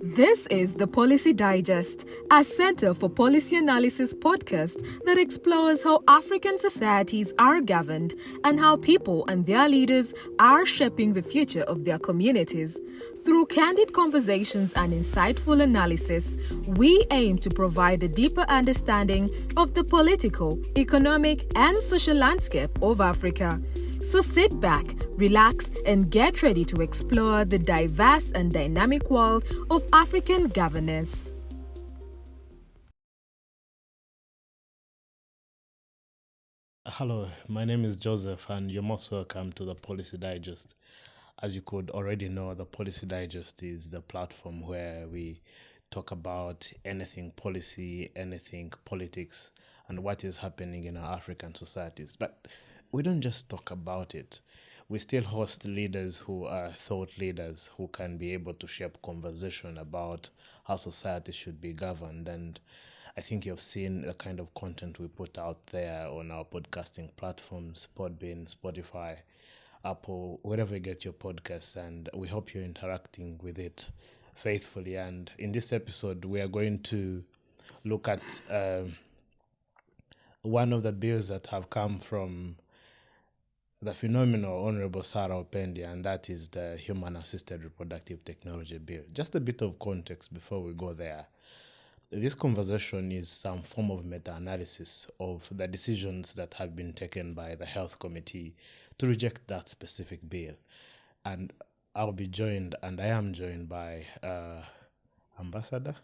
This is the Policy Digest, a Center for Policy Analysis podcast that explores how African societies are governed and how people and their leaders are shaping the future of their communities. Through candid conversations and insightful analysis, we aim to provide a deeper understanding of the political, economic, and social landscape of Africa. So sit back, relax, and get ready to explore the diverse and dynamic world of African governance. Hello, my name is Joseph, and you're most welcome to the Policy Digest. As you could already know, the Policy Digest is the platform where we talk about anything policy, anything politics, and what is happening in our African societies. But we don't just talk about it. We still host leaders who are thought leaders who can be able to shape conversation about how society should be governed. And I think you've seen the kind of content we put out there on our podcasting platforms, Podbean, Spotify, Apple, wherever you get your podcasts, and we hope you're interacting with it faithfully. And in this episode, we are going to look at one of the bills that have come from the phenomenal Honorable Sarah Opendia, and that is the Human Assisted Reproductive Technology Bill. Just a bit of context before we go there. This conversation is some form of meta-analysis of the decisions that have been taken by the Health Committee to reject that specific bill. And I'll be joined, and I am joined by Ambassador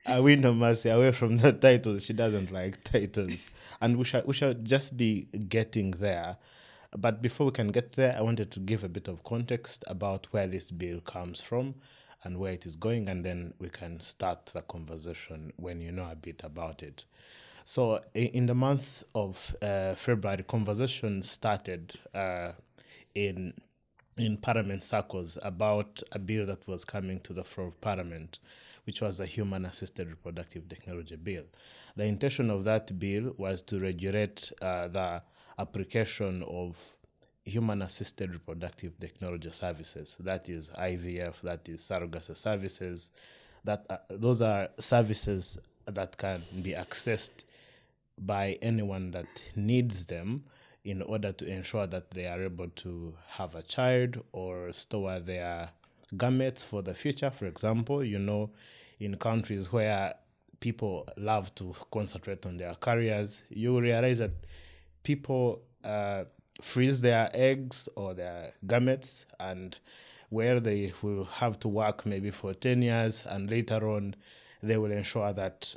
Awino Mercy, away from the title. She doesn't like titles. And we shall just be getting there. But before we can get there, I wanted to give a bit of context about where this bill comes from and where it is going, and then we can start the conversation when you know a bit about it. So in the month of February, conversation started in Parliament circles about a bill that was coming to the floor of Parliament, which was a Human Assisted Reproductive Technology Bill. The intention of that bill was to regulate the application of human assisted reproductive technology services, that is IVF, that is surrogacy services, that those are services that can be accessed by anyone that needs them in order to ensure that they are able to have a child or store their gametes for the future. For example, in countries where people love to concentrate on their careers, you realize that people freeze their eggs or their gametes, and where they will have to work maybe for 10 years, and later on they will ensure that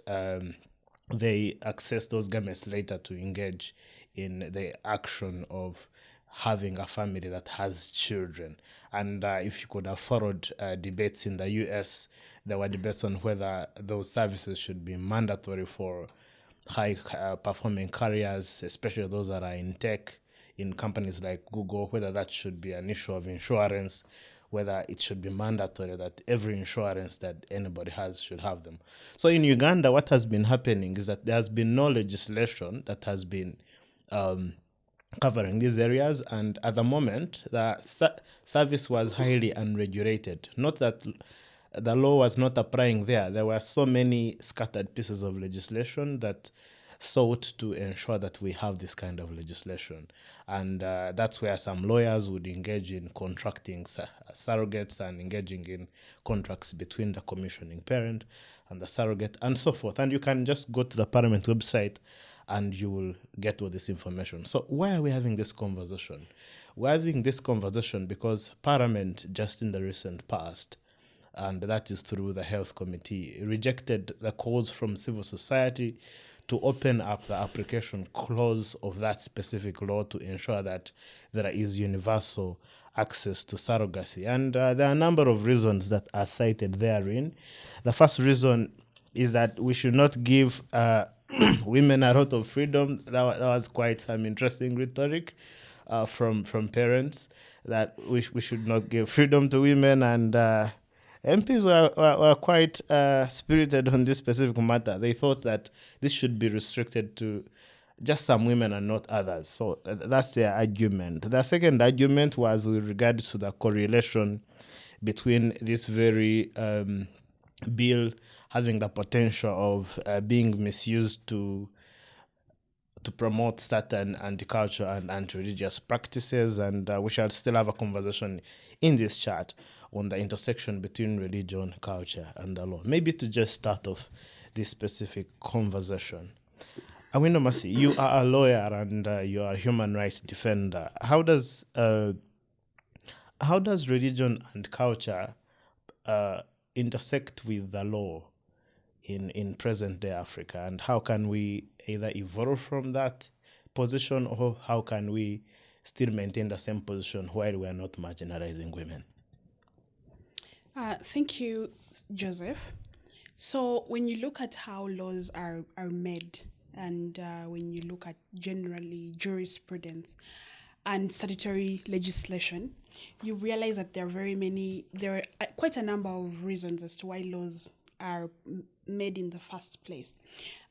they access those gametes later to engage in the action of having a family that has children. And if you could have followed debates in the US, there were debates on whether those services should be mandatory for high performing careers, especially those that are in tech, in companies like Google, whether that should be an issue of insurance, whether it should be mandatory that every insurance that anybody has should have them. So in Uganda, what has been happening is that there has been no legislation that has been covering these areas, and at the moment, the service was highly unregulated. Not that the law was not applying there. There were so many scattered pieces of legislation that sought to ensure that we have this kind of legislation. And that's where some lawyers would engage in contracting surrogates and engaging in contracts between the commissioning parent and the surrogate and so forth. And you can just go to the Parliament website and you will get all this information. So why are we having this conversation? We're having this conversation because Parliament, just in the recent past, and that is through the Health Committee, rejected the calls from civil society to open up the application clause of that specific law to ensure that there is universal access to surrogacy. And there are a number of reasons that are cited therein. The first reason is that we should not give women a lot of freedom. That was quite some interesting rhetoric from parents, that we should not give freedom to women, and MPs were quite spirited on this specific matter. They thought that this should be restricted to just some women and not others. So that's their argument. The second argument was with regards to the correlation between this very bill having the potential of being misused to promote certain anti-culture and anti-religious practices, and we shall still have a conversation in this chat on the intersection between religion, culture, and the law. Maybe to just start off this specific conversation, Awino Masi, you are a lawyer and you are a human rights defender. How does religion and culture intersect with the law in present-day Africa, and how can we either evolve from that position, or how can we still maintain the same position while we are not marginalizing women? Thank you, Joseph. So when you look at how laws are made, and when you look at generally jurisprudence and statutory legislation, you realize that there are quite a number of reasons as to why laws are made in the first place.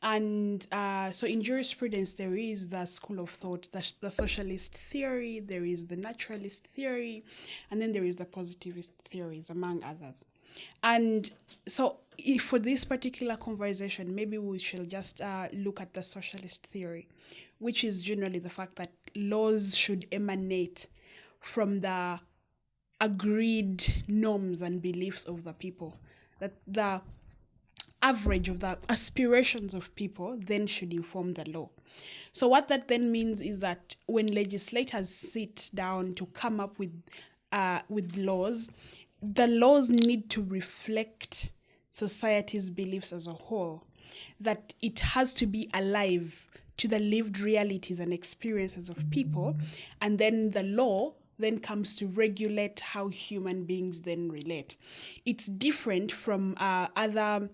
And so in jurisprudence, there is the school of thought, the socialist theory, there is the naturalist theory, and then there is the positivist theories, among others. And so for this particular conversation, maybe we shall just look at the socialist theory, which is generally the fact that laws should emanate from the agreed norms and beliefs of the people, that the average of the aspirations of people then should inform the law. So what that then means is that when legislators sit down to come up with laws, the laws need to reflect society's beliefs as a whole, that it has to be alive to the lived realities and experiences of people, and then the law then comes to regulate how human beings then relate. It's different from other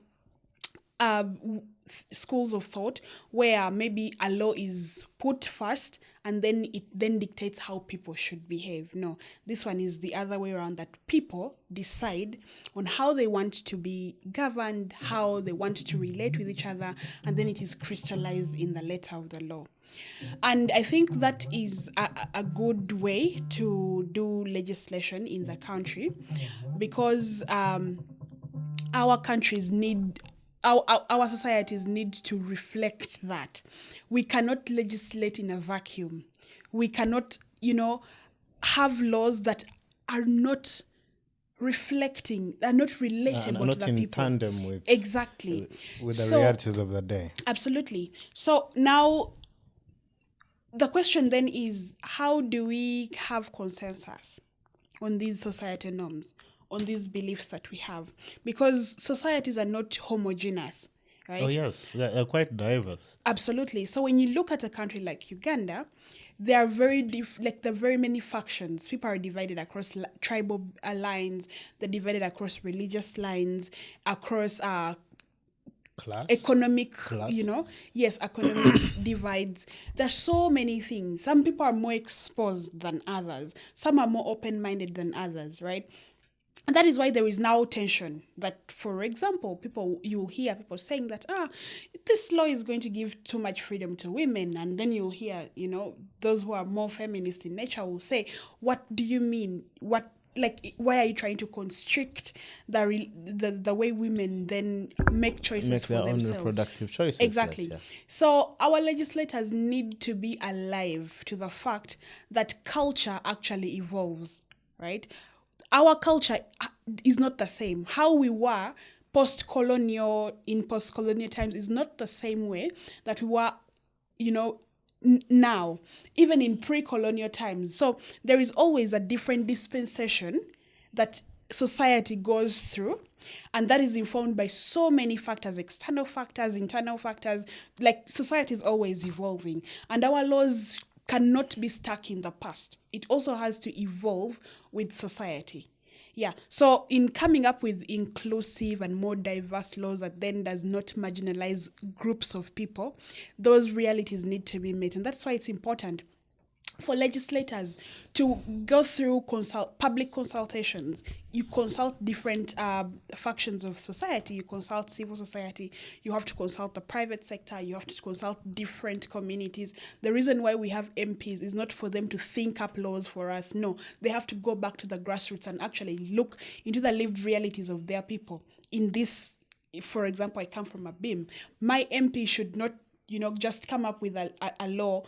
schools of thought where maybe a law is put first and then it then dictates how people should behave. No, this one is the other way around, that people decide on how they want to be governed, how they want to relate with each other, and then it is crystallized in the letter of the law. And I think that is a good way to do legislation in the country, because our countries need our societies need to reflect that. We cannot legislate in a vacuum. We cannot, have laws that are not reflecting, are not relatable to the people. Not in tandem with exactly with the realities of the day. Absolutely. So now the question then is, how do we have consensus on these societal norms, on these beliefs that we have? Because societies are not homogeneous, right? Oh yes, they're quite diverse. Absolutely. So when you look at a country like Uganda, there are there are very many factions. People are divided across tribal lines. They're divided across religious lines, across Class? Economic, Class? Economic divides. There's so many things. Some people are more exposed than others. Some are more open-minded than others, right? And that is why there is now tension. That, for example, you'll hear people saying that, this law is going to give too much freedom to women. And then you'll hear, those who are more feminist in nature will say, what do you mean? Why are you trying to constrict the way women then make choices for themselves? Own reproductive choices. Exactly. Yes, yeah. So our legislators need to be alive to the fact that culture actually evolves, right? Our culture is not the same. How we were post-colonial times is not the same way that we were, now, even in pre-colonial times. So there is always a different dispensation that society goes through, and that is informed by so many factors, external factors, internal factors. Like, society is always evolving, and our laws cannot be stuck in the past. It also has to evolve with society. Yeah. So in coming up with inclusive and more diverse laws that then does not marginalize groups of people, those realities need to be met. And that's why it's important for legislators to go through public consultations. You consult different factions of society. You consult civil society. You have to consult the private sector. You have to consult different communities. The reason why we have MPs is not for them to think up laws for us. No, they have to go back to the grassroots and actually look into the lived realities of their people. In this, for example, I come from a BIM. My MP should not, just come up with a law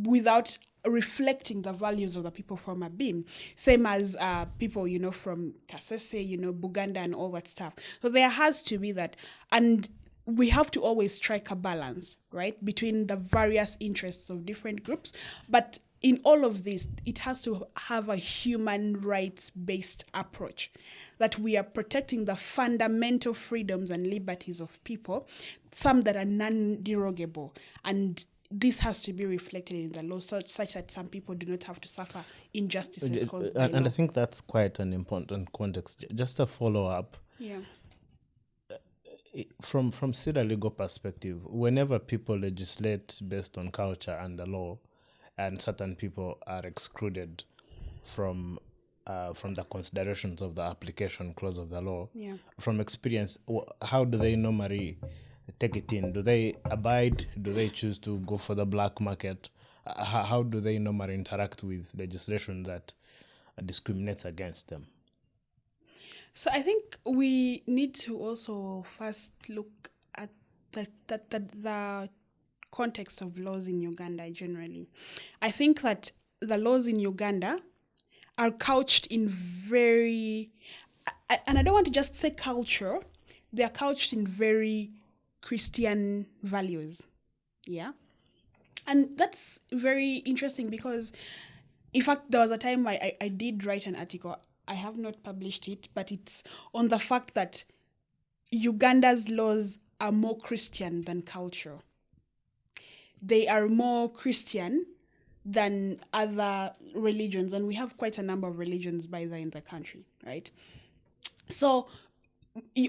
without reflecting the values of the people from a BIM. Same as people, from Kasese, Buganda and all that stuff. So there has to be that. And we have to always strike a balance, right, between the various interests of different groups. But in all of this, it has to have a human rights-based approach, that we are protecting the fundamental freedoms and liberties of people, some that are non-derogable. And this has to be reflected in the law such that some people do not have to suffer injustices caused by and law. I think that's quite an important context. Just a follow-up. Yeah. From still a legal perspective, whenever people legislate based on culture and the law, and certain people are excluded from the considerations of the application clause of the law, from experience, how do they normally take it in? Do they abide? Do they choose to go for the black market? How do they normally interact with legislation that discriminates against them? So I think we need to also first look at the context of laws in Uganda generally. I think that the laws in Uganda are couched in very, and I don't want to just say culture, they are couched in very Christian values. Yeah. And that's very interesting because, in fact, there was a time I did write an article. I have not published it, but it's on the fact that Uganda's laws are more Christian than culture. They are more Christian than other religions, and we have quite a number of religions by there in the country, right? So,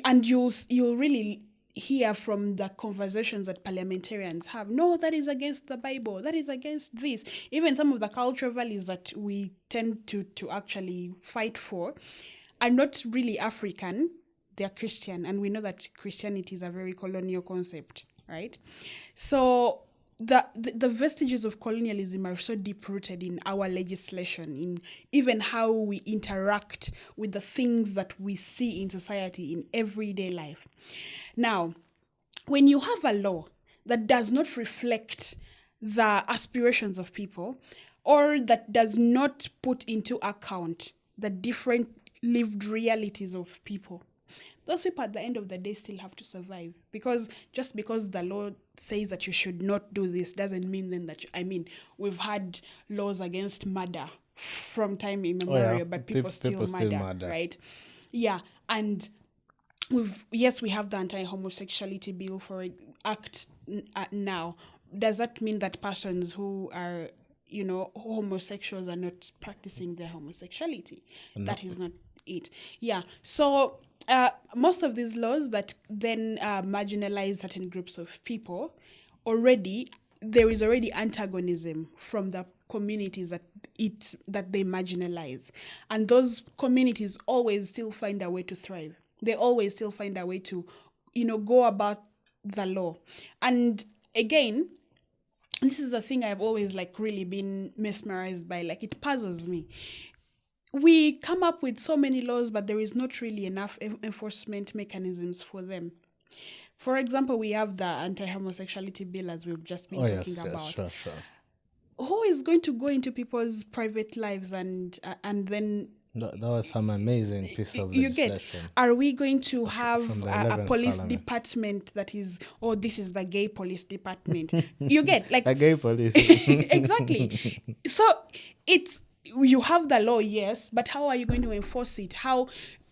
and you'll really hear from the conversations that parliamentarians have, no, that is against the Bible, that is against this. Even some of the cultural values that we tend to actually fight for are not really African, they're Christian, and we know that Christianity is a very colonial concept, right? So the vestiges of colonialism are so deep-rooted in our legislation, in even how we interact with the things that we see in society in everyday life. Now, when you have a law that does not reflect the aspirations of people, or that does not put into account the different lived realities of people, those people at the end of the day still have to survive. Because just because the law says that you should not do this doesn't mean then that we've had laws against murder from time immemorial, but people still murder, right? Yeah. And we have the anti-homosexuality bill for act now. Does that mean that persons who are homosexuals are not practicing their homosexuality? No. That is not it. Yeah. So most of these laws that then marginalize certain groups of people, there is already antagonism from the communities that they marginalize, and those communities always still find a way to thrive. They always still find a way to go about the law. And again, this is a thing I've always really been mesmerized by. It puzzles me. We come up with so many laws, but there is not really enough enforcement mechanisms for them. For example, we have the anti-homosexuality bill, as we've just been talking about. Yes, sure. Who is going to go into people's private lives and then... That was some amazing piece of legislation. Are we going to have a police department that is, this is the gay police department? You get the gay police. Exactly. So you have the law, yes, but how are you going to enforce it? How,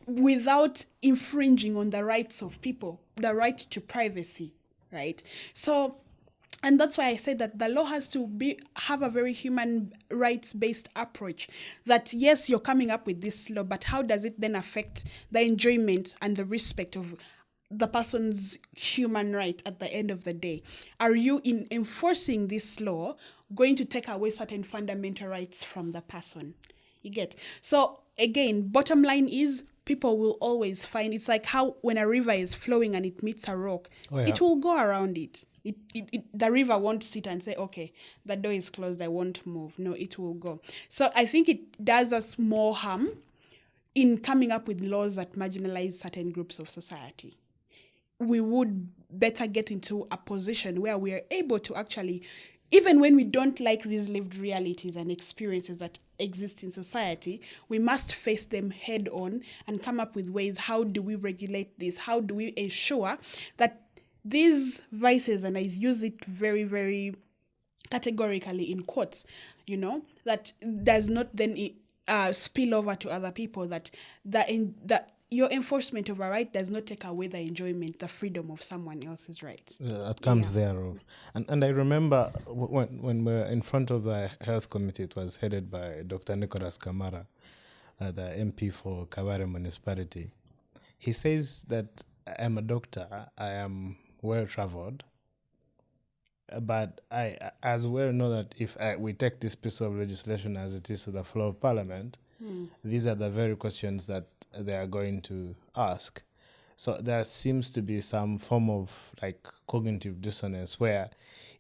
without infringing on the rights of people, the right to privacy, right? So, and that's why I said that the law has to have a very human rights-based approach. That, yes, you're coming up with this law, but how does it then affect the enjoyment and the respect of the person's human right at the end of the day? Are you enforcing this law going to take away certain fundamental rights from the person. You get? So again, bottom line is people will always find, it's like how when a river is flowing and it meets a rock, it will go around it. The river won't sit and say, okay, the door is closed, I won't move. No, it will go. So I think it does us more harm in coming up with laws that marginalize certain groups of society. We would better get into a position where we are able to actually, even when we don't like these lived realities and experiences that exist in society, we must face them head on and come up with ways, how do we regulate this? How do we ensure that these vices, and I use it very, very categorically in quotes, that does not then spill over to other people, that your enforcement of a right does not take away the enjoyment, the freedom of someone else's rights. It comes thereof. And I remember when we were in front of the health committee, it was headed by Dr. Nicholas Kamara, the MP for Kabare municipality. He says that I am a doctor, I am well-traveled, but I as well know that if we take this piece of legislation as it is to the floor of Parliament, these are the very questions that they are going to ask. So there seems to be some form of like cognitive dissonance where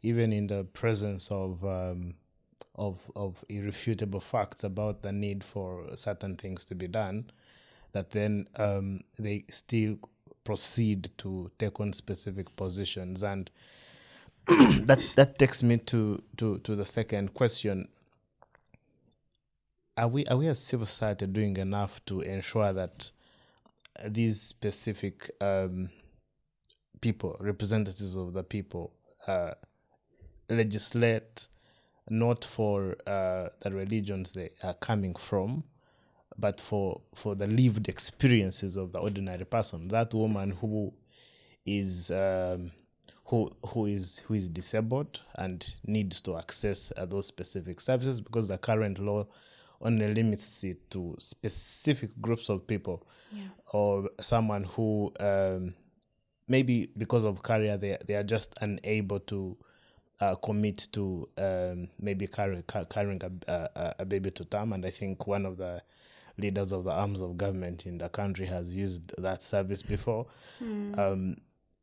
even in the presence of irrefutable facts about the need for certain things to be done, that then they still proceed to take on specific positions. And that takes me to the second question. Are we as civil society doing enough to ensure that these specific people, representatives of the people, legislate not for the religions they are coming from, but for the lived experiences of the ordinary person, that woman who is disabled and needs to access those specific services, because the current law only limits it to specific groups of people, or someone who maybe because of career they are just unable to commit to maybe carrying a baby to term. And I think one of the leaders of the arms of government in the country has used that service before.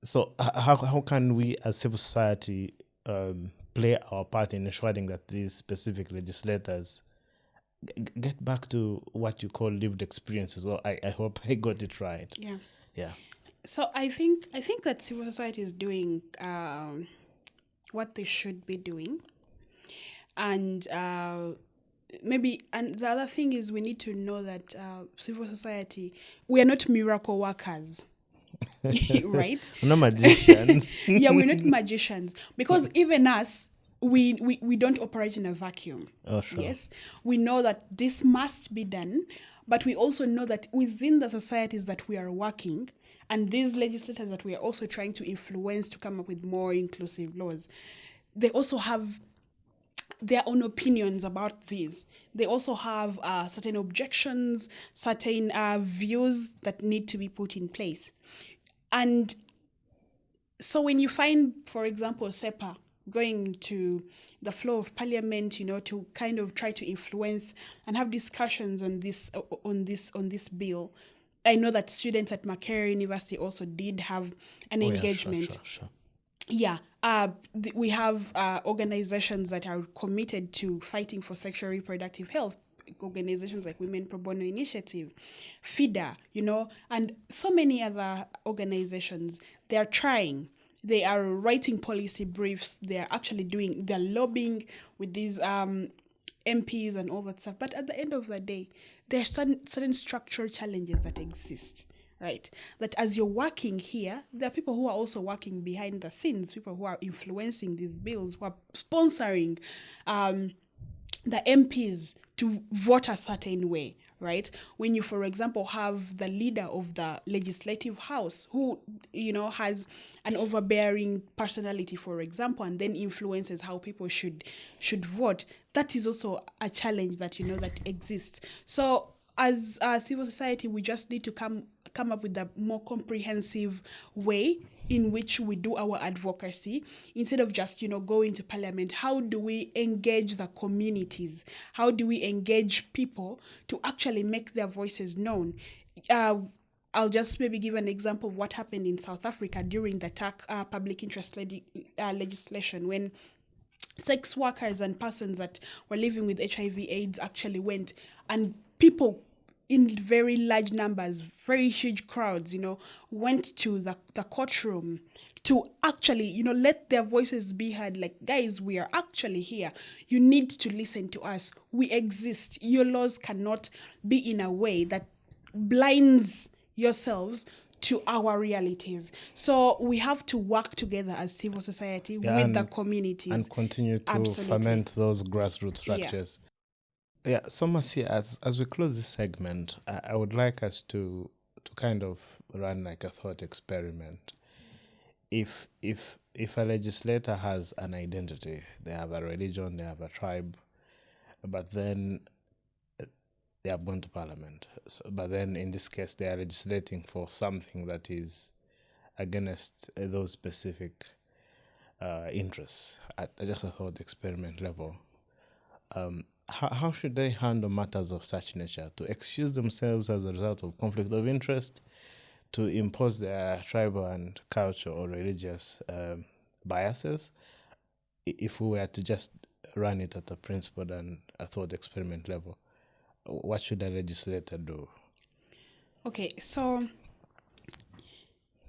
So how can we as civil society play our part in ensuring that these specific legislators get back to what you call lived experiences? Or I hope I got it right. Yeah. So I think that civil society is doing what they should be doing, and maybe, and the other thing is we need to know that civil society, we are not miracle workers. Right? We're not magicians. Yeah, we're not magicians, because even us, we don't operate in a vacuum. Oh, sure. Yes, we know that this must be done, but we also know that within the societies that we are working, and these legislators that we are also trying to influence to come up with more inclusive laws, they also have their own opinions about this. They also have certain objections, certain views that need to be put in place. And so when you find, for example, SEPA going to the floor of Parliament, to kind of try to influence and have discussions on this bill, I know that students at Makerere University also did have an engagement. Sure. Yeah, we have organizations that are committed to fighting for sexual reproductive health, organizations like Women Pro Bono Initiative, FIDA, and so many other organizations. They are trying. They are writing policy briefs. They're lobbying with these MPs and all that stuff. But at the end of the day, there are certain structural challenges that exist, right? That as you're working here, there are people who are also working behind the scenes, people who are influencing these bills, who are sponsoring the MPs to vote a certain way, right? When you, for example, have the leader of the legislative house who, has an overbearing personality, for example, and then influences how people should vote, that is also a challenge that, that exists. So as civil society, we just need to come up with a more comprehensive way in which we do our advocacy instead of just, going to parliament. How do we engage the communities? How do we engage people to actually make their voices known? I'll just maybe give an example of what happened in South Africa during the H.A.R.T public interest legislation, when sex workers and persons that were living with HIV/AIDS actually went, and people in very large numbers, very huge crowds, went to the courtroom to actually, let their voices be heard. Like, guys, we are actually here. You need to listen to us. We exist. Your laws cannot be in a way that blinds yourselves to our realities. So we have to work together as civil society with the communities. And continue to Absolutely. ferment those grassroots structures. Yeah, so Masi, as we close this segment, I would like us to kind of run like a thought experiment. If a legislator has an identity, they have a religion, they have a tribe, but then they have gone to parliament. But then in this case, they are legislating for something that is against those specific interests at just a thought experiment level. How should they handle matters of such nature? To excuse themselves as a result of conflict of interest, to impose their tribal and cultural or religious biases? If we were to just run it at a principled and a thought experiment level, what should a legislator do? Okay, so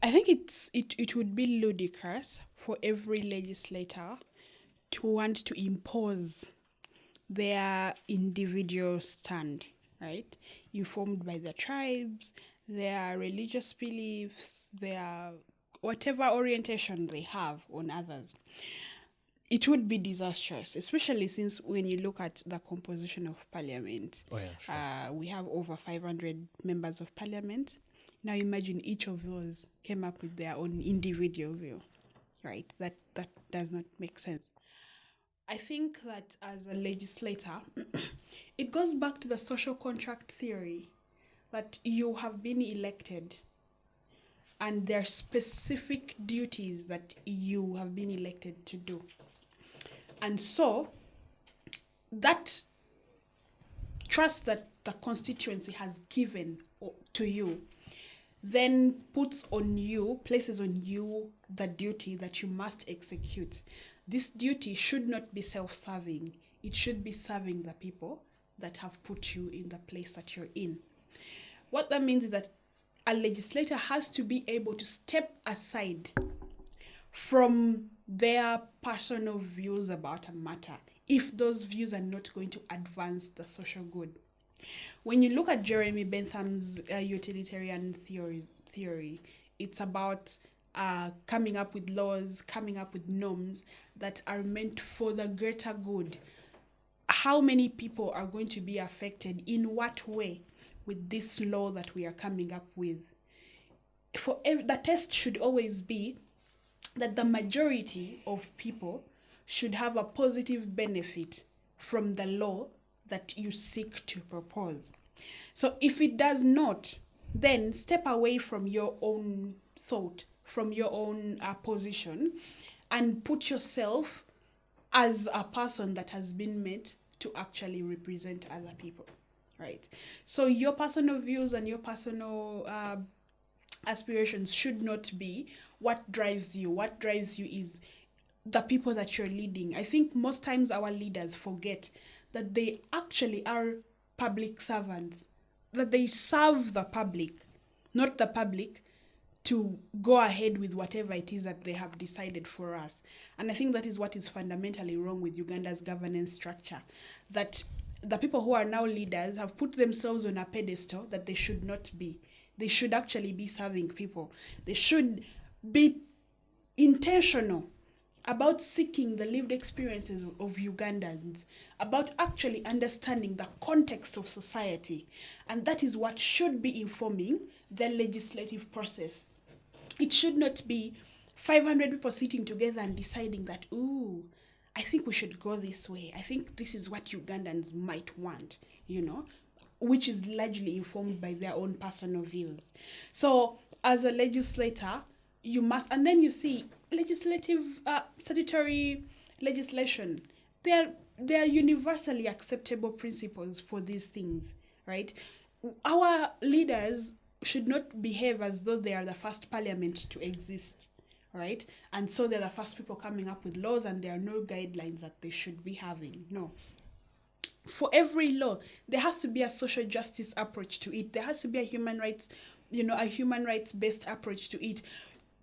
I think it would be ludicrous for every legislator to want to impose their individual stand, right? Informed by their tribes, their religious beliefs, their whatever orientation they have on others. It would be disastrous, especially since when you look at the composition of parliament, we have over 500 members of parliament. Now imagine each of those came up with their own individual view, right? That does not make sense. I think that as a legislator, it goes back to the social contract theory that you have been elected and there are specific duties that you have been elected to do. And so that trust that the constituency has given to you then places on you the duty that you must execute. This duty should not be self-serving. It should be serving the people that have put you in the place that you're in. What that means is that a legislator has to be able to step aside from their personal views about a matter if those views are not going to advance the social good. When you look at Jeremy Bentham's utilitarian theory, it's about coming up with laws, coming up with norms that are meant for the greater good. How many people are going to be affected? In what way with this law that we are coming up with? The test should always be that the majority of people should have a positive benefit from the law that you seek to propose. So if it does not, then step away from your own thought, from your own position, and put yourself as a person that has been made to actually represent other people, right? So your personal views and your personal aspirations should not be what drives you. What drives you is the people that you're leading. I think most times our leaders forget that they actually are public servants, that they serve the public, not the public to go ahead with whatever it is that they have decided for us. And I think that is what is fundamentally wrong with Uganda's governance structure, that the people who are now leaders have put themselves on a pedestal that they should not be. They should actually be serving people. They should be intentional about seeking the lived experiences of Ugandans, about actually understanding the context of society. And that is what should be informing the legislative process. It should not be 500 people sitting together and deciding that, I think we should go this way. I think this is what Ugandans might want, which is largely informed by their own personal views. So as a legislator, you must, and then you see legislative statutory legislation. They are universally acceptable principles for these things, right? Our leaders should not behave as though they are the first parliament to exist, right? And so they're the first people coming up with laws, and there are no guidelines that they should be having. No. For every law, there has to be a social justice approach to it. There has to be a human rights, a human rights based approach to it.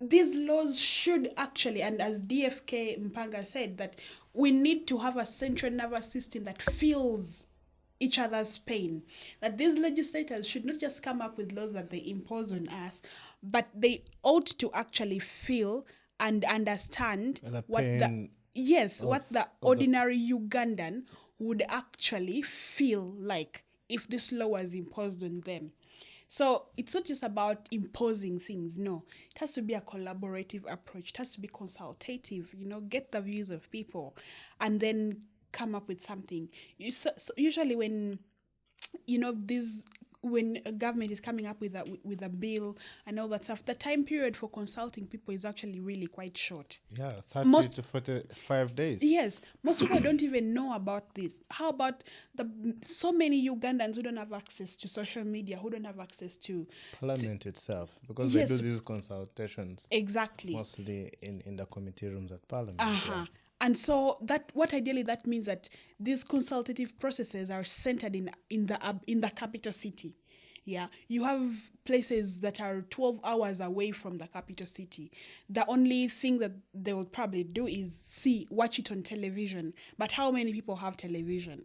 These laws should actually, and as DFK Mpanga said, that we need to have a central nervous system that feels each other's pain. That these legislators should not just come up with laws that they impose on us, but they ought to actually feel and understand what the ordinary Ugandan would actually feel like if this law was imposed on them. So it's not just about imposing things, no. It has to be a collaborative approach. It has to be consultative, get the views of people and then come up with something. So usually when, when a government is coming up with a bill and all that stuff, the time period for consulting people is actually really quite short. Yeah, 30 to 45 days. Yes, most people don't even know about this. How about so many Ugandans who don't have access to social media, who don't have access to Parliament itself, because they do these consultations. Exactly. Mostly in the committee rooms at Parliament. Yeah. And so ideally that means that these consultative processes are centered in the capital city. Yeah, you have places that are 12 hours away from the capital city. The only thing that they will probably do is watch it on television. But how many people have television?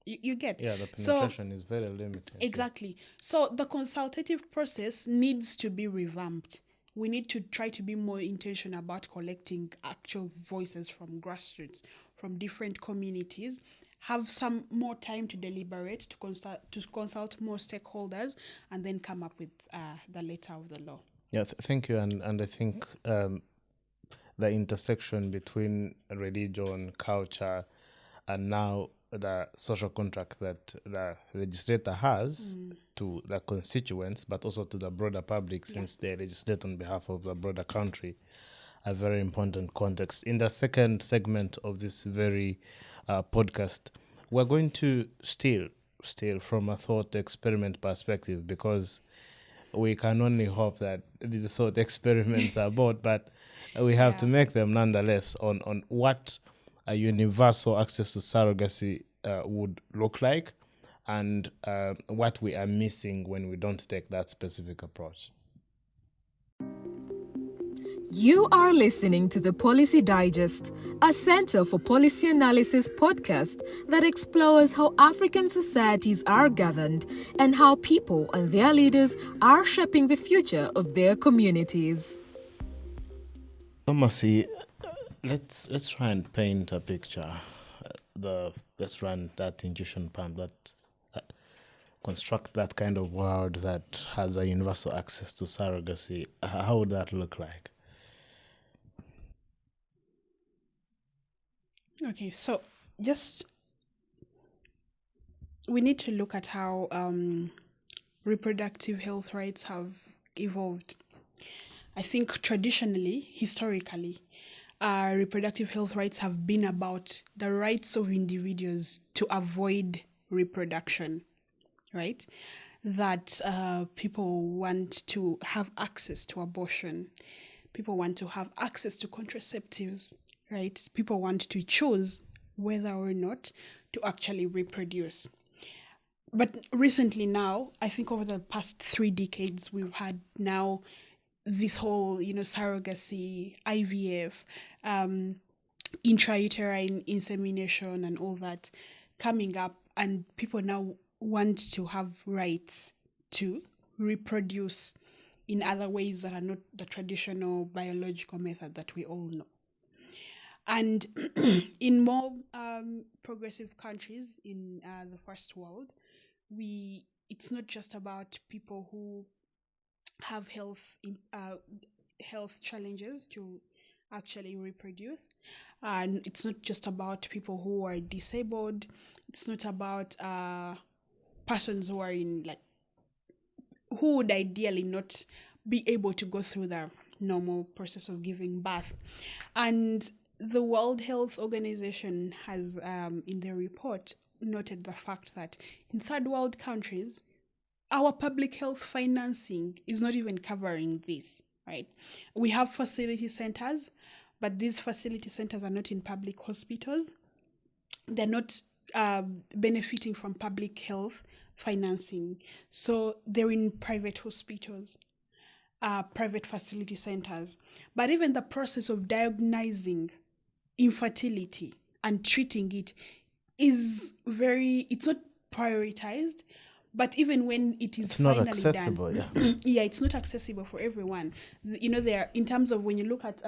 You get? Yeah, the penetration is very limited. Exactly. So the consultative process needs to be revamped. We need to try to be more intentional about collecting actual voices from grassroots, from different communities, have some more time to deliberate, to consult more stakeholders, and then come up with the letter of the law. Yeah, thank you. And I think the intersection between religion, culture, and now the social contract that the legislator has to the constituents, but also to the broader public, since they legislate on behalf of the broader country, a very important context. In the second segment of this very podcast, we're going to steal from a thought experiment perspective, because we can only hope that these thought experiments are bought, but we have to make them nonetheless on what a universal access to surrogacy would look like, and what we are missing when we don't take that specific approach. You are listening to the Policy Digest, a Center for Policy Analysis podcast that explores how African societies are governed and how people and their leaders are shaping the future of their communities. Thomasy, let's try and paint a picture. Let's run that intuition pump, that construct that kind of world that has a universal access to surrogacy. How would that look like? Okay, so we need to look at how reproductive health rights have evolved. I think traditionally, historically, reproductive health rights have been about the rights of individuals to avoid reproduction, right? That people want to have access to abortion. People want to have access to contraceptives, right? People want to choose whether or not to actually reproduce. But recently now, I think over the past 3 decades, we've had now this whole, surrogacy, IVF, intrauterine insemination and all that coming up, and people now want to have rights to reproduce in other ways that are not the traditional biological method that we all know. And in more progressive countries in the first world, it's not just about people who have health challenges to actually reproduce, and it's not just about people who are disabled. It's not about persons who are in like, who would ideally not be able to go through the normal process of giving birth. And the World Health Organization has, in their report, noted the fact that in third world countries, our public health financing is not even covering this, right? We have fertility centers, but these fertility centers are not in public hospitals. They're not benefiting from public health financing. So they're in private hospitals, private facility centers. But even the process of diagnosing infertility and treating it is it's not prioritized. But even when it is finally not accessible, done, yeah. yeah, it's not accessible for everyone. You know, there, in terms of when you look at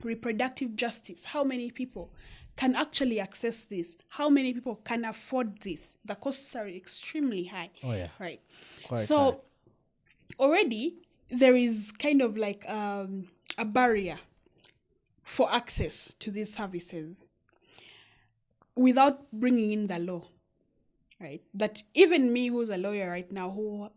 reproductive justice, how many people can actually access this? How many people can afford this? The costs are extremely high. Oh, yeah. Right. Quite so high. Already there is kind of like a barrier for access to these services without bringing in the law. Right. That even me, who's a lawyer right now, who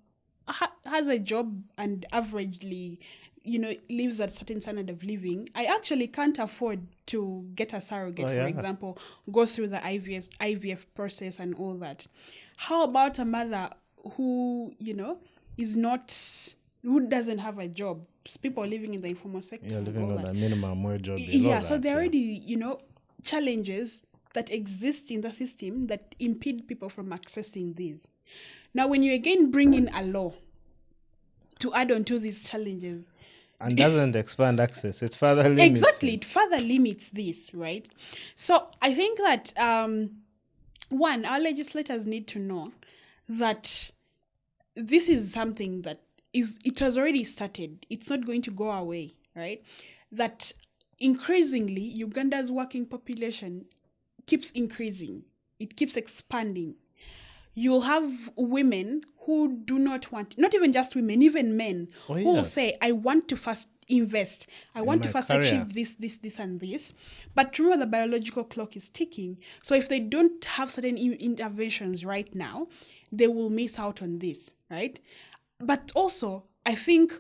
has a job and averagely, lives at a certain standard of living, I actually can't afford to get a surrogate, for example, go through the IVF process and all that. How about a mother who, who doesn't have a job? People living in the informal sector. You're living on a minimum wage job. So there are already, challenges that exist in the system that impede people from accessing these. Now, when you again bring in a law to add on to these challenges, and doesn't expand access, it further limits exactly, it further limits this, right? So I think that one, our legislators need to know that this is something that it has already started. It's not going to go away, right? That increasingly Uganda's working population keeps increasing. It keeps expanding. You'll have women who do not want, not even just women, even men, who will say, I want to first invest. I want to first achieve this, and this. But remember, the biological clock is ticking. So if they don't have certain interventions right now, they will miss out on this, right? But also, I think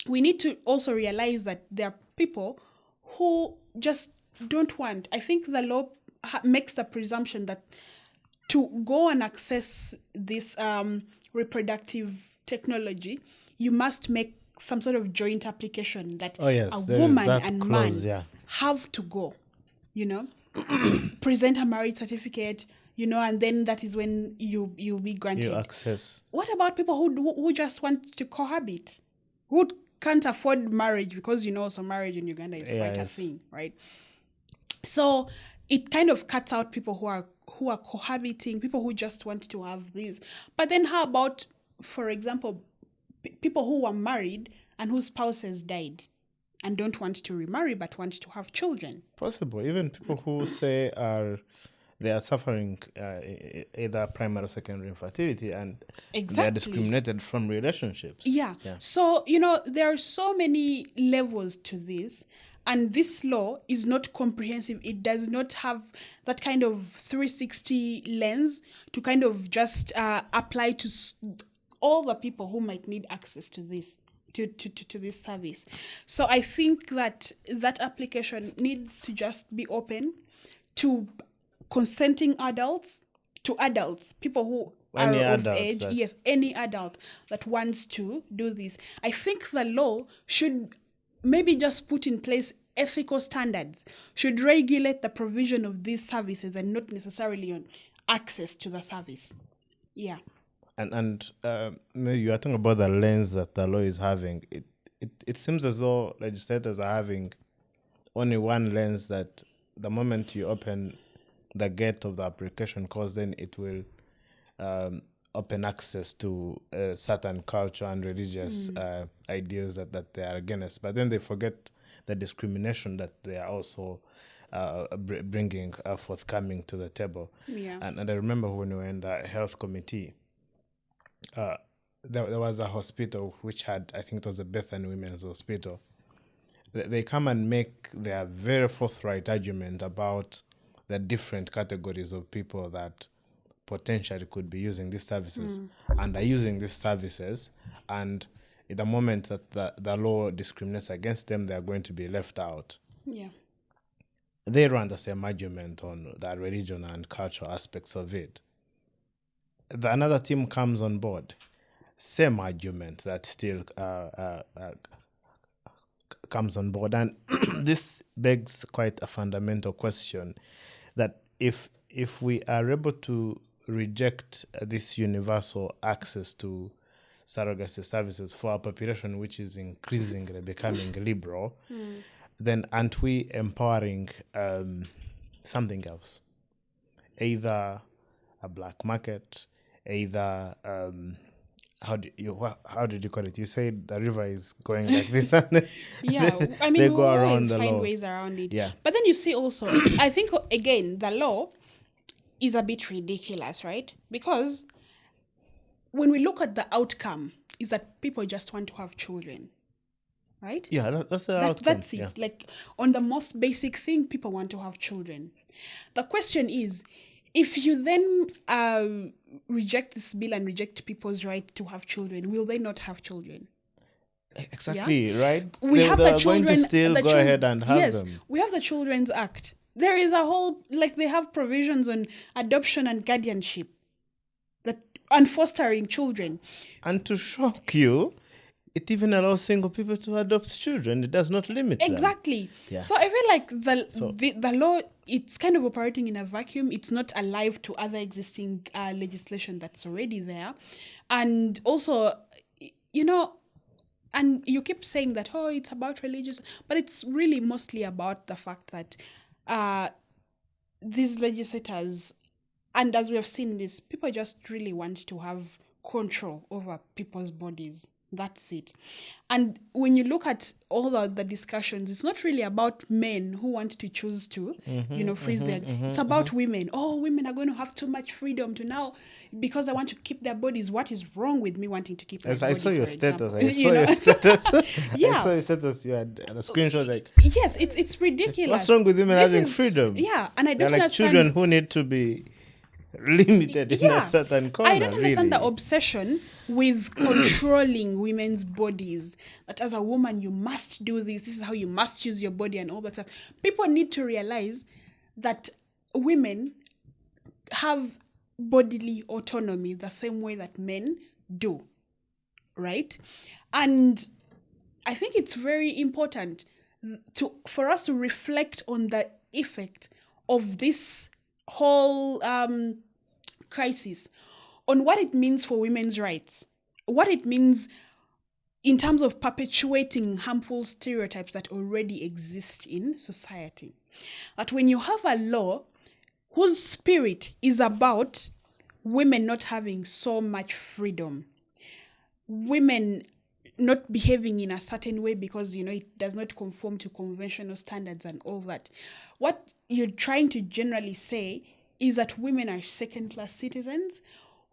we need to also realize that there are people who just don't want. I think the law makes the presumption that to go and access this reproductive technology, you must make some sort of joint application that a woman and man have to go, present a marriage certificate, and then that is when you'll be granted access. What about people who just want to cohabit, who can't afford marriage? Because so marriage in Uganda is quite a thing, right? So it kind of cuts out people who are cohabiting, people who just want to have this. But then how about, for example, people who were married and whose spouses died and don't want to remarry but want to have children? Possible. Even people who say they are suffering either primary or secondary infertility, and they are discriminated from relationships. Yeah. So, there are so many levels to this. And this law is not comprehensive. It does not have that kind of 360 lens to kind of just apply to all the people who might need access to this, to this service. So I think that application needs to just be open to consenting adults, people who are of age. Yes, any adult that wants to do this. I think the law should maybe just put in place ethical standards, should regulate the provision of these services and not necessarily on access to the service. Yeah. And maybe you are talking about the lens that the law is having. It seems as though legislators are having only one lens, that the moment you open the gate of the application course, then it will open access to certain culture and religious ideas that they are against. But then they forget the discrimination that they are also bringing forthcoming to the table. Yeah. And I remember when we were in the health committee, there was a hospital which had, I think it was a Bethany Women's Hospital. They come and make their very forthright argument about the different categories of people that potentially could be using these services and are using these services, and in the moment that the law discriminates against them, they are going to be left out. Yeah. They run the same argument on the religion and cultural aspects of it. Another team comes on board, same argument that still comes on board. And this begs quite a fundamental question, that if we are able to reject this universal access to surrogacy services for a population which is increasingly becoming liberal, then aren't we empowering something else? Either a black market, either how did you call it? You said the river is going like this, and Yeah, I mean, they we go around always the find law. ways around it. Yeah. But then you see also, I think, again, the law is a bit ridiculous, right? Because when we look at the outcome, is that people just want to have children, right? Yeah, that's the outcome. That's it. Yeah. Like, on the most basic thing, people want to have children. The question is, if you then reject this bill and reject people's right to have children, will they not have children? Exactly, right? We have they the are going children. to still go ahead and have yes, them. we have the Children's Act. There is a whole, like, they have provisions on adoption and guardianship and fostering children. And to shock you, it even allows single people to adopt children. It does not limit them. Exactly. Yeah. So I feel like the law, it's kind of operating in a vacuum. It's not alive to other existing legislation that's already there. And also, and you keep saying that, oh, it's about religious, but it's really mostly about the fact that these legislators, and as we have seen this, people just really want to have control over people's bodies. That's it. And when you look at all the discussions, it's not really about men who want to choose to, freeze their... It's about women. Oh, women are going to have too much freedom to now, because I want to keep their bodies. What is wrong with me wanting to keep my body, I saw your status. example? I saw your status. Yeah. I saw your status. You had a screenshot like... Yes, it's ridiculous. What's wrong with women This having is- freedom? Yeah, and I They're don't like understand... children who need to be limited in a certain corner. I don't understand really. the obsession with controlling women's bodies. That as a woman, you must do this. This is how you must use your body and all that stuff. People need to realize that women have bodily autonomy the same way that men do, right? And I think it's very important for us to reflect on the effect of this whole crisis on what it means for women's rights, what it means in terms of perpetuating harmful stereotypes that already exist in society. That when you have a law whose spirit is about women not having so much freedom, women not behaving in a certain way because, it does not conform to conventional standards and all that, what you're trying to generally say is that women are second-class citizens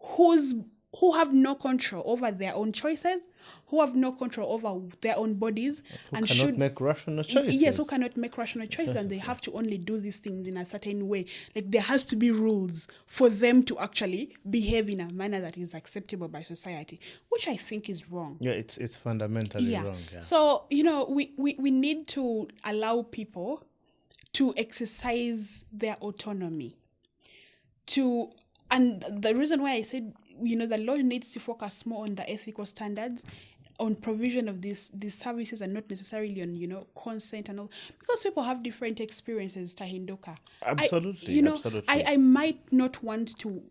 who have no control over their own choices, who have no control over their own bodies, Who and cannot make rational choices. Yes, who cannot make rational choices, and they have to only do these things in a certain way. Like, there has to be rules for them to actually behave in a manner that is acceptable by society, which I think is wrong. Yeah, it's fundamentally wrong. Yeah. So, we need to allow people to exercise their autonomy. And the reason why I said, the law needs to focus more on the ethical standards, on provision of these services, and not necessarily on, consent and all, because people have different experiences, Tahindoka. Absolutely, absolutely. I might not want to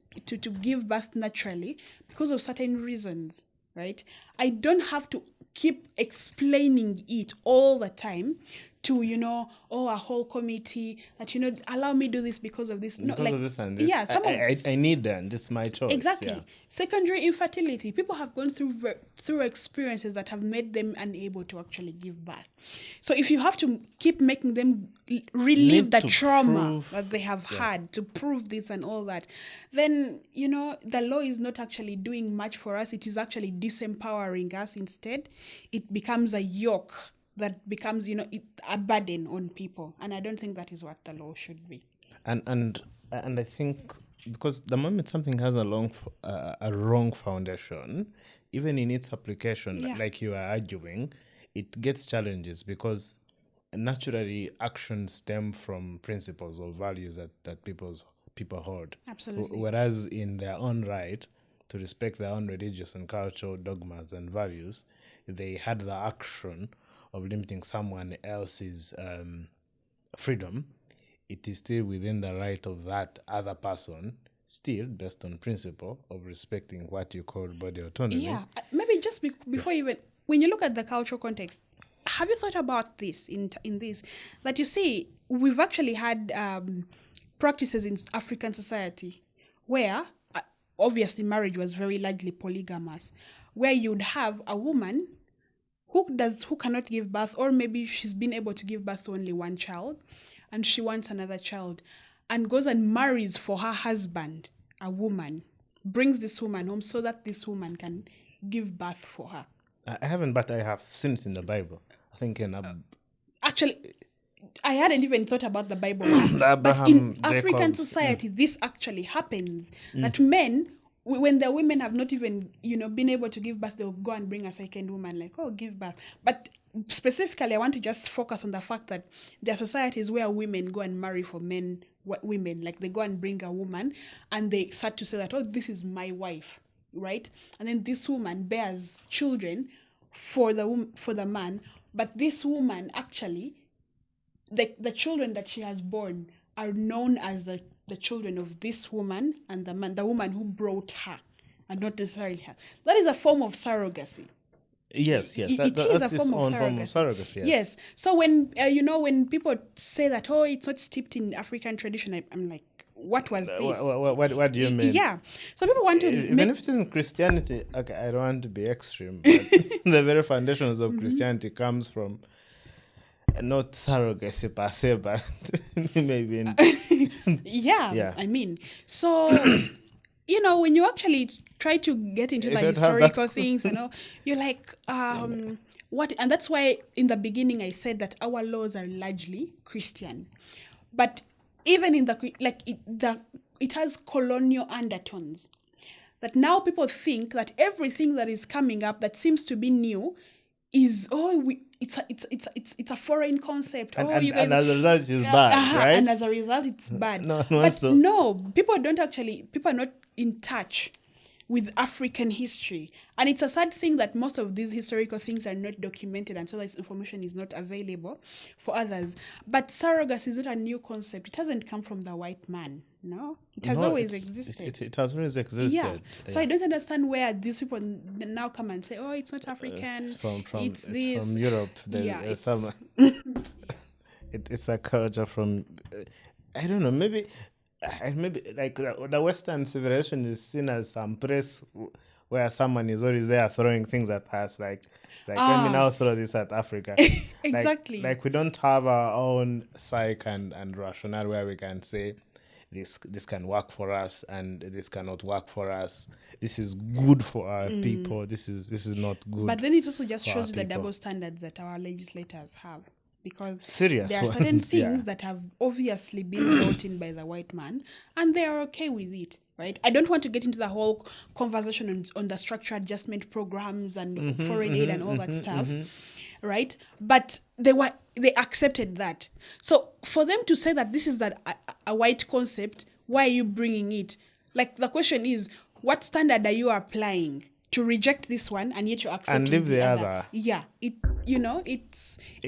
give birth naturally because of certain reasons, right? I don't have to keep explaining it all the time to, a whole committee that, allow me do this because of this. Because of this and this. Yeah, I need that. This is my choice. Exactly. Yeah. Secondary infertility. People have gone through experiences that have made them unable to actually give birth. So if you have to keep making them relive the trauma that they have had to prove this and all that, then, the law is not actually doing much for us. It is actually disempowering us instead. It becomes a yoke that becomes, a burden on people. And I don't think that is what the law should be. And I think because the moment something has a wrong foundation, even in its application, Yeah. like you are arguing, it gets challenges because naturally actions stem from principles or values that people hold. Absolutely. Whereas in their own right, to respect their own religious and cultural dogmas and values, they had the action of limiting someone else's freedom. It is still within the right of that other person, still based on principle of respecting what you call body autonomy. Yeah, maybe just before you even, when you look at the cultural context, have you thought about this in this, that you see we've actually had practices in African society where obviously marriage was very largely polygamous, where you'd have a woman who cannot give birth, or maybe she's been able to give birth to only one child and she wants another child, and goes and marries for her husband a woman, brings this woman home so that this woman can give birth for her. I haven't, but I have seen it in the Bible. I think in Actually, I hadn't even thought about the Bible. But Abraham, in African Jacob. society, this actually happens. That men, when the women have not even, been able to give birth, they'll go and bring a second woman, like, oh, give birth. But specifically, I want to just focus on the fact that there are societies where women go and marry for women. Like, they go and bring a woman, and they start to say that, oh, this is my wife, right? And then this woman bears children for the man, but this woman actually, the children that she has born are known as the children of this woman and the woman who brought her, and not necessarily her. That is a form of surrogacy. Yes. It is a form of surrogacy. Yes. So when when people say that, oh, it's not steeped in African tradition, I'm like, what was this? What do you mean? Yeah. So people want to even if it's in Christianity. Okay, I don't want to be extreme, but the very foundations of Christianity comes from not surrogacy per se, but maybe yeah. I mean, so when you actually try to get into the historical things, you're like, what? And that's why in the beginning I said that our laws are largely Christian, but even in it has colonial undertones. That now people think that everything that is coming up that seems to be new is it's a foreign concept. And as a result, it's bad, right? And as a result, it's bad. No, people are not in touch with African history. And it's a sad thing that most of these historical things are not documented, and so this information is not available for others. But surrogacy is not a new concept. It hasn't come from the white man, no? It has always existed. It has always existed. Yeah. So I don't understand where these people now come and say, oh, it's not African. It's from Europe. It's a culture from, I don't know, maybe like the Western civilization is seen as some place where someone is always there throwing things at us, like let me now throw this at Africa. Exactly. Like we don't have our own psyche and rationale where we can say this can work for us and this cannot work for us. This is good for our people. This is not good. But then it also just shows you the double standards that our legislators have. Because serious there are certain things that have obviously been brought in by the white man, and they are okay with it, right? I don't want to get into the whole conversation on the structural adjustment programs and foreign aid and all that stuff, right? But they accepted that. So for them to say that this is a white concept, why are you bringing it? Like, the question is, what standard are you applying to reject this one and yet you accept and leave the other? Yeah,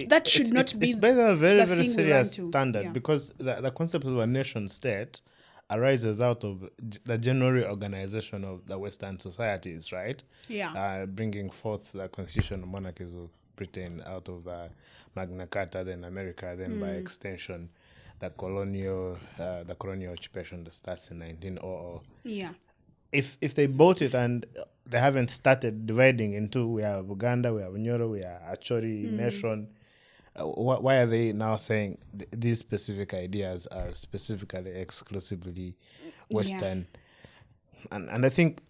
that should not be. It's by the very, very serious standard, because the concept of a nation state arises out of the general organization of the Western societies, right? Yeah. Bringing forth the constitutional monarchies of Britain out of the Magna Carta, then America, then by extension the colonial occupation that starts in 1900. Yeah. If they bought it and they haven't started dividing into, we have Uganda, we have Nyoro, we have H.A.R.T nation, why are they now saying these specific ideas are specifically exclusively Western? Yeah. And I think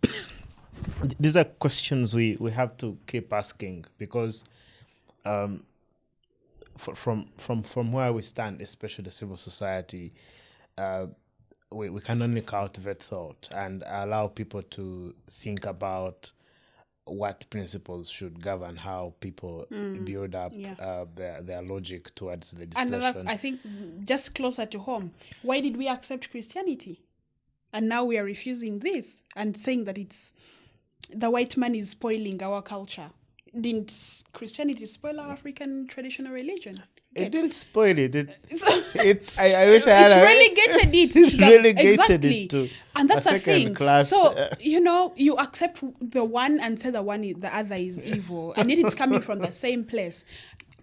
these are questions we have to keep asking, because from where we stand, especially the civil society, we can only cultivate thought and allow people to think about what principles should govern how people build up their logic towards legislation. Another, I think, just closer to home, why did we accept Christianity? And now we are refusing this and saying that it's the white man is spoiling our culture. Didn't Christianity spoil our African traditional religion? It didn't spoil it. I wish I had relegated it. It relegated exactly. it to and that's a thing. Class. So you accept the one and say the other is evil, and it's coming from the same place.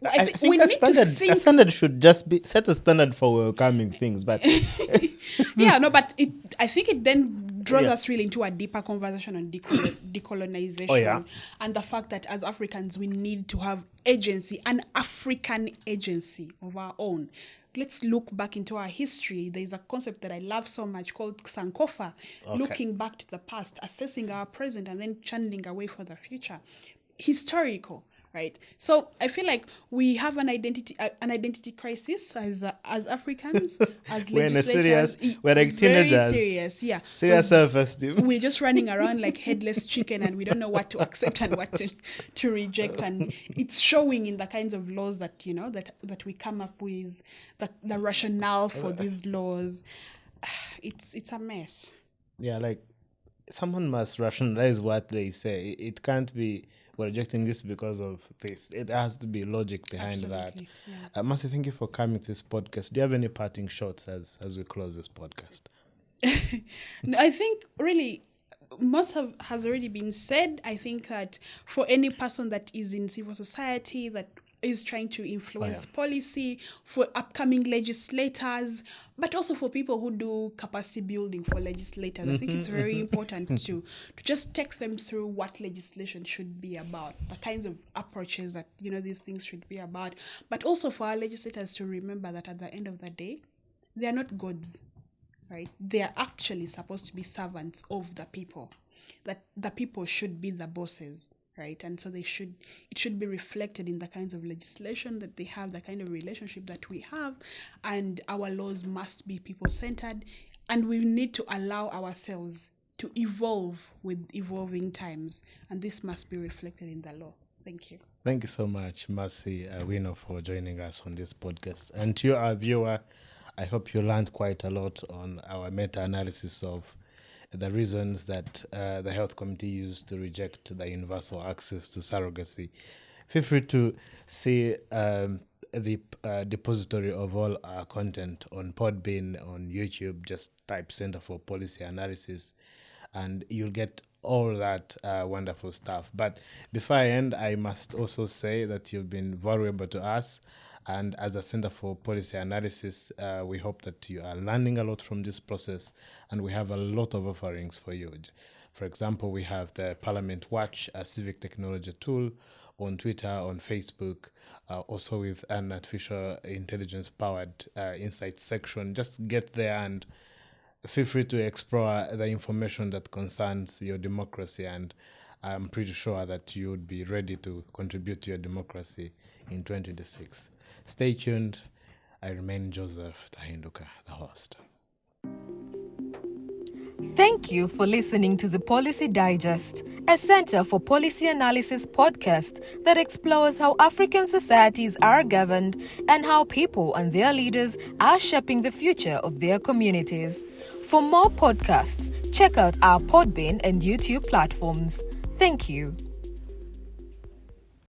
I think a standard should just be set a standard for welcoming things, but but I think it then draws us really into a deeper conversation on decolonization and the fact that as Africans we need to have agency, an African agency of our own. Let's look back into our history. There's a concept that I love so much called Sankofa, looking back to the past, assessing our present, and then channeling away for the future. Historical. Right, so I feel like we have an identity crisis as Africans, as legislators. We're like teenagers. Very serious self-esteem. We're just running around like headless chicken, and we don't know what to accept and what to reject, and it's showing in the kinds of laws that that we come up with, the rationale for these laws. It's a mess. Yeah, like someone must rationalize what they say. It can't be we're rejecting this because of this. It has to be logic behind that. Yeah. Mercy, thank you for coming to this podcast. Do you have any parting shots as we close this podcast? I think really most has already been said. I think that for any person that is in civil society that is trying to influence policy, for upcoming legislators, but also for people who do capacity building for legislators. I think it's very important to just take them through what legislation should be about, the kinds of approaches that these things should be about, but also for our legislators to remember that at the end of the day, they are not gods, right? They are actually supposed to be servants of the people, that the people should be the bosses. Right, and so it should be reflected in the kinds of legislation that they have, the kind of relationship that we have, and our laws must be people-centered, and we need to allow ourselves to evolve with evolving times, and this must be reflected in the law. Thank you. Thank you so much, Mercy Awino, for joining us on this podcast. And to our viewer, I hope you learned quite a lot on our meta-analysis of the reasons that the Health Committee used to reject the universal access to surrogacy. Feel free to see the depository of all our content on Podbean, on YouTube. Just type Center for Policy Analysis, and you'll get all that wonderful stuff. But before I end, I must also say that you've been valuable to us. And as a Center for Policy Analysis, we hope that you are learning a lot from this process, and we have a lot of offerings for you. For example, we have the Parliament Watch, a civic technology tool, on Twitter, on Facebook, also with an artificial intelligence-powered insights section. Just get there and feel free to explore the information that concerns your democracy, and I'm pretty sure that you would be ready to contribute to your democracy in 2026. Stay tuned. I remain Joseph Tahinduka, the host. Thank you for listening to the Policy Digest, a Center for Policy Analysis podcast that explores how African societies are governed and how people and their leaders are shaping the future of their communities. For more podcasts, check out our Podbean and YouTube platforms. Thank you.